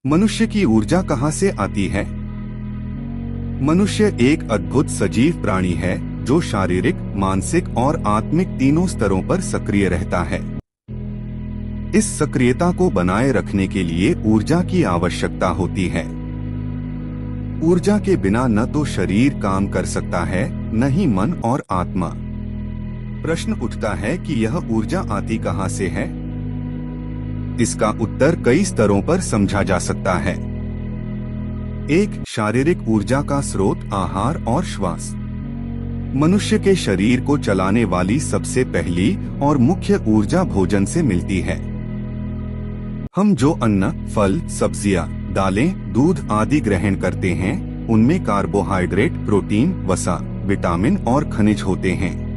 मनुष्य की ऊर्जा कहाँ से आती है? मनुष्य एक अद्भुत सजीव प्राणी है जो शारीरिक, मानसिक और आत्मिक तीनों स्तरों पर सक्रिय रहता है। इस सक्रियता को बनाए रखने के लिए ऊर्जा की आवश्यकता होती है। ऊर्जा के बिना न तो शरीर काम कर सकता है, न ही मन और आत्मा। प्रश्न उठता है कि यह ऊर्जा आती कहाँ से है? इसका उत्तर कई स्तरों पर समझा जा सकता है। 1. शारीरिक ऊर्जा का स्रोत आहार और श्वास। मनुष्य के शरीर को चलाने वाली सबसे पहली और मुख्य ऊर्जा भोजन से मिलती है। हम जो अन्न, फल, सब्जियां, दालें, दूध आदि ग्रहण करते हैं, उनमें कार्बोहाइड्रेट, प्रोटीन, वसा, विटामिन और खनिज होते हैं।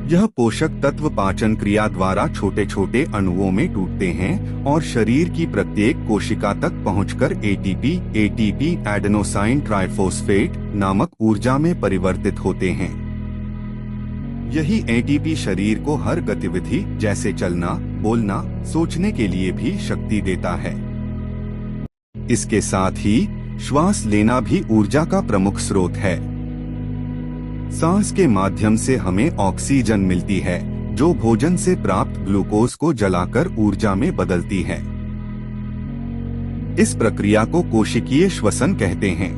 यह पोषक तत्व पाचन क्रिया द्वारा छोटे छोटे अणुओं में टूटते हैं और शरीर की प्रत्येक कोशिका तक पहुंचकर एटीपी एडेनोसाइन ट्राइफॉस्फेट नामक ऊर्जा में परिवर्तित होते हैं। यही एटीपी शरीर को हर गतिविधि जैसे चलना, बोलना, सोचने के लिए भी शक्ति देता है। इसके साथ ही श्वास लेना भी ऊर्जा का प्रमुख स्रोत है। सांस के माध्यम से हमें ऑक्सीजन मिलती है, जो भोजन से प्राप्त ग्लूकोज को जलाकर ऊर्जा में बदलती है। इस प्रक्रिया को कोशिकीय श्वसन कहते हैं।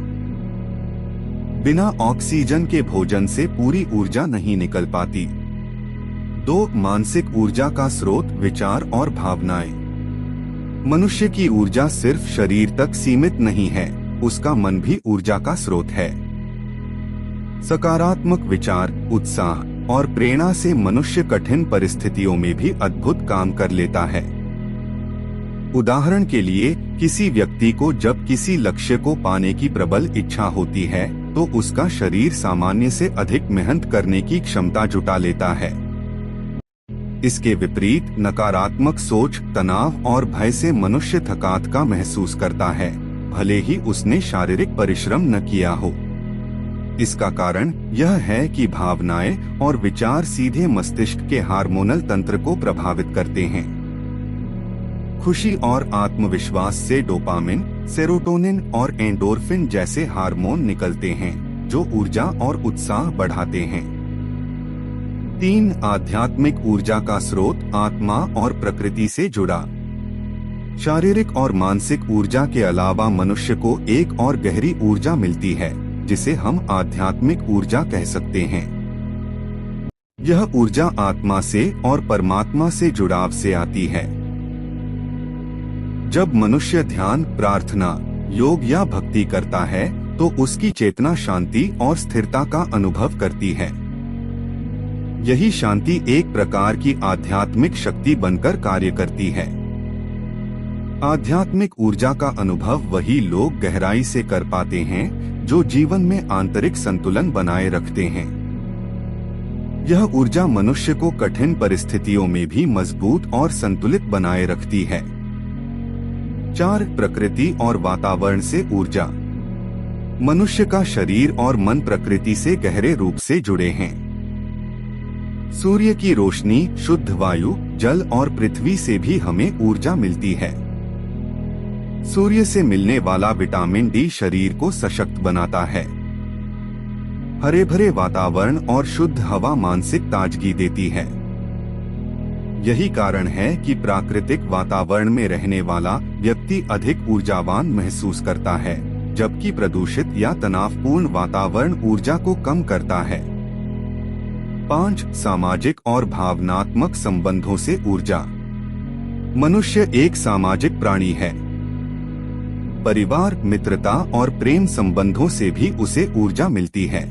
बिना ऑक्सीजन के भोजन से पूरी ऊर्जा नहीं निकल पाती। 2. मानसिक ऊर्जा का स्रोत विचार और भावनाएं। मनुष्य की ऊर्जा सिर्फ शरीर तक सीमित नहीं है, उसका मन भी ऊर्जा का स्रोत है। सकारात्मक विचार, उत्साह और प्रेरणा से मनुष्य कठिन परिस्थितियों में भी अद्भुत काम कर लेता है। उदाहरण के लिए, किसी व्यक्ति को जब किसी लक्ष्य को पाने की प्रबल इच्छा होती है, तो उसका शरीर सामान्य से अधिक मेहनत करने की क्षमता जुटा लेता है। इसके विपरीत नकारात्मक सोच, तनाव और भय से मनुष्य थकान का महसूस करता है, भले ही उसने शारीरिक परिश्रम न किया हो। इसका कारण यह है कि भावनाएं और विचार सीधे मस्तिष्क के हार्मोनल तंत्र को प्रभावित करते हैं। खुशी और आत्मविश्वास से डोपामिन, सेरोटोनिन और एंडोर्फिन जैसे हार्मोन निकलते हैं, जो ऊर्जा और उत्साह बढ़ाते हैं। 3. आध्यात्मिक ऊर्जा का स्रोत आत्मा और प्रकृति से जुड़ा। शारीरिक और मानसिक ऊर्जा के अलावा मनुष्य को एक और गहरी ऊर्जा मिलती है, जिसे हम आध्यात्मिक ऊर्जा कह सकते हैं। यह ऊर्जा आत्मा से और परमात्मा से जुड़ाव से आती है। जब मनुष्य ध्यान, प्रार्थना, योग या भक्ति करता है, तो उसकी चेतना शांति और स्थिरता का अनुभव करती है। यही शांति एक प्रकार की आध्यात्मिक शक्ति बनकर कार्य करती है। आध्यात्मिक ऊर्जा का अनुभव वही लोग गहराई से कर पाते हैं जो जीवन में आंतरिक संतुलन बनाए रखते हैं। यह ऊर्जा मनुष्य को कठिन परिस्थितियों में भी मजबूत और संतुलित बनाए रखती है। 4. प्रकृति और वातावरण से ऊर्जा। मनुष्य का शरीर और मन प्रकृति से गहरे रूप से जुड़े हैं। सूर्य की रोशनी, शुद्ध वायु, जल और पृथ्वी से भी हमें ऊर्जा मिलती है। सूर्य से मिलने वाला विटामिन डी शरीर को सशक्त बनाता है। हरे भरे वातावरण और शुद्ध हवा मानसिक ताजगी देती है। यही कारण है कि प्राकृतिक वातावरण में रहने वाला व्यक्ति अधिक ऊर्जावान महसूस करता है, जबकि प्रदूषित या तनावपूर्ण वातावरण ऊर्जा को कम करता है। 5. सामाजिक और भावनात्मक संबंधों से ऊर्जा। मनुष्य एक सामाजिक प्राणी है। परिवार, मित्रता और प्रेम संबंधों से भी उसे ऊर्जा मिलती है।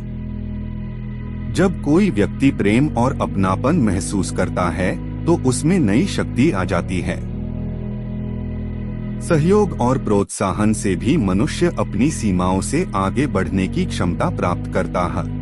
जब कोई व्यक्ति प्रेम और अपनापन महसूस करता है, तो उसमें नई शक्ति आ जाती है। सहयोग और प्रोत्साहन से भी मनुष्य अपनी सीमाओं से आगे बढ़ने की क्षमता प्राप्त करता है।